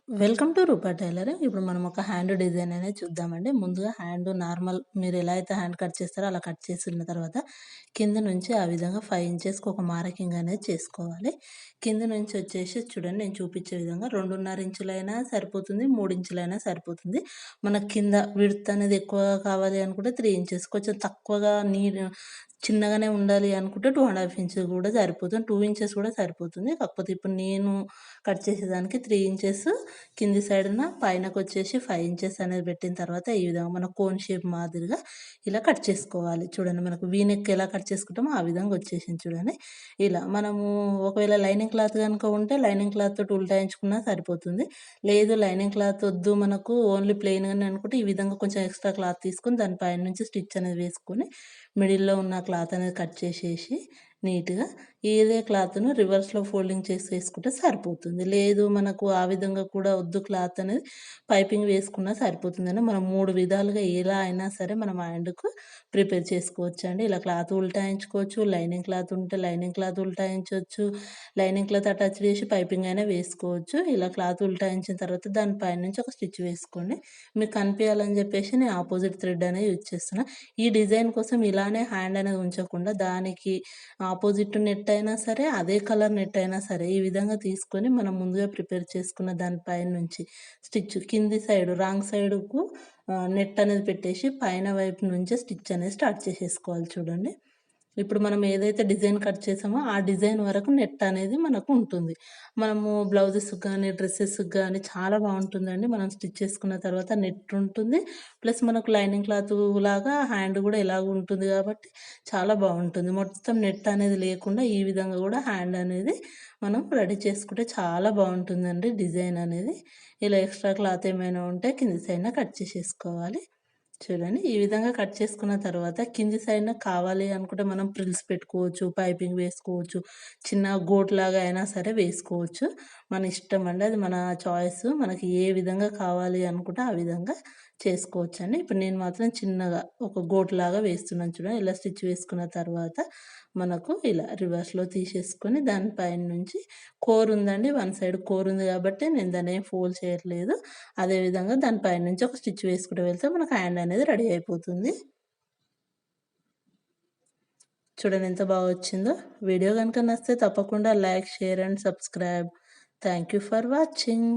Welcome to Roopa tailoring. ఇప్పుడు మనం ఒక హ్యాండ్ డిజైన్ అనేది చూద్దామండి. ముందుగా హ్యాండ్ నార్మల్ మీరు ఎలా అయితే హ్యాండ్ కట్ చేస్తారో అలా కట్ చేసిన తర్వాత కింద నుంచి ఆ విధంగా 5 ఇంచెస్కి ఒక మార్కింగ్ అనేది చేసుకోవాలి. కింద నుంచి వచ్చేసి చూడండి, నేను చూపించే విధంగా 2.5 ఇంచులైనా సరిపోతుంది, 3 ఇంచులైనా సరిపోతుంది. మనకు కింద విడ్త్ అనేది ఎక్కువగా కావాలి అనుకుంటే 3 ఇంచెస్, కొంచెం తక్కువగా చిన్నగానే ఉండాలి అనుకుంటే 2.5 ఇంచెస్ కూడా సరిపోతుంది, 2 ఇంచెస్ కూడా సరిపోతుంది. కాకపోతే ఇప్పుడు నేను కట్ చేసేదానికి 3 ఇంచెస్ కింది సైడ్న, పైనకొచ్చేసి 5 ఇంచెస్ అనేది పెట్టిన తర్వాత ఈ విధంగా మన కోన్ షేప్ మాదిరిగా ఇలా కట్ చేసుకోవాలి. చూడండి, మనకు వీ నెక్ ఎలా కట్ చేసుకుంటామో ఆ విధంగా వచ్చేసింది చూడండి. ఇలా మనము ఒకవేళ లైనింగ్ క్లాత్ కనుక ఉంటే లైనింగ్ క్లాత్ తోటి ఉల్టాయించుకున్నా సరిపోతుంది. లేదు లైనింగ్ క్లాత్ వద్దు మనకు ఓన్లీ ప్లెయిన్‌గానే అనుకుంటే ఈ విధంగా కొంచెం ఎక్స్ట్రా క్లాత్ తీసుకొని దాని పైన నుంచి స్టిచ్ అనేది వేసుకొని మిడిల్‌లో ఉన్న క్లాత్ అనేది కట్ చేసేసి నీట్‌గా ఇదే క్లాత్‌ను రివర్స్‌లో ఫోల్డింగ్ చేసి వేసుకుంటే సరిపోతుంది. లేదు మనకు ఆ విధంగా కూడా వద్దు, క్లాత్ అనేది పైపింగ్ వేసుకున్నా సరిపోతుందండి. మనం 3 విధాలుగా ఎలా అయినా సరే మనం హ్యాండ్‌కు ప్రిపేర్ చేసుకోవచ్చండి. ఇలా క్లాత్ ఉల్టాయించుకోవచ్చు, లైనింగ్ క్లాత్ ఉంటే లైనింగ్ క్లాత్ ఉల్టాయించొచ్చు, లైనింగ్ క్లాత్ అటాచ్ చేసి పైపింగ్ అయినా వేసుకోవచ్చు. ఇలా క్లాత్ ఉల్టాయించిన తర్వాత దాని పైనుంచి ఒక స్టిచ్ వేసుకోండి. మీకు కనిపియాలని చెప్పేసి నేను ఆపోజిట్ థ్రెడ్ అనేది యూజ్ చేస్తున్నా. ఈ డిజైన్ కోసం ఇలానే హ్యాండ్ అనేది ఉంచకుండా దానికి ఆపోజిట్ నెట్ అయినా సరే, అదే కలర్ నెట్ అయినా సరే ఈ విధంగా తీసుకొని మనం ముందుగా ప్రిపేర్ చేసుకున్న దాని పైనుంచి స్టిచ్ కింది సైడ్ రాంగ్ సైడ్‌కు నెట్ అనేది పెట్టేసి పైన వైపు నుంచే స్టిచ్ అనేది స్టార్ట్ చేసేసుకోవాలి చూడండి. ఇప్పుడు మనం ఏదైతే డిజైన్ కట్ చేసామో ఆ డిజైన్ వరకు నెట్ అనేది మనకు ఉంటుంది. మనము బ్లౌజెస్‌కి గానీ, డ్రెసెస్‌కి గానీ చాలా బావుంటుందండి. మనం స్టిచ్ చేసుకున్న తర్వాత నెట్ ఉంటుంది. ప్లస్ మనకు లైనింగ్ క్లాత్ లాగా హ్యాండ్ గూడా ఎలాగో ఉంటుంది గాబట్టి చాలా బావుంటుంది. మొత్తం నెట్ అనేది లేకుండా ఈ విధంగా గూడా హ్యాండ్ అనేది మనం రెడీ చేసుకుంటే చాలా బావుంటుందండి డిజైన్ అనేది. ఇలా ఎక్స్ట్రా క్లాత్ ఏమైనా ఉంటే కింది సైడ్న కట్ చేసేసుకోవాలి. చూడండి, ఈ విధంగా కట్ చేసుకున్న తర్వాత కింది సైడ్న కావాలి అనుకుంటే మనం ప్రిల్స్ పెట్టుకోవచ్చు, పైపింగ్ వేసుకోవచ్చు, చిన్న గోటులాగా అయినా సరే వేసుకోవచ్చు. మన ఇష్టం అండి, అది మన చాయిస్. మనకి ఏ విధంగా కావాలి అనుకుంటే ఆ విధంగా చేసుకోవచ్చండి. ఇప్పుడు నేను మాత్రం చిన్నగా ఒక గోటులాగా వేస్తున్నాను చూడండి. ఇలా స్టిచ్ వేసుకున్న తర్వాత మనకు ఇలా రివర్స్‌లో తీసేసుకొని దాని పైన నుంచి కోర్ ఉందండి. వన్ సైడ్ కోర్ ఉంది కాబట్టి నేను దాన్ని ఏం ఫోల్డ్ చేయట్లేదు. అదే విధంగా దాని పైన నుంచి ఒక స్టిచ్ వేసుకుంటూ వెళ్తే మనకు హ్యాండ్ అనేది రెడీ అయిపోతుంది. చూడండి ఎంత బాగా వచ్చిందో. వీడియో గనుక నచ్చితే తప్పకుండా like, share and subscribe. Thank you for watching.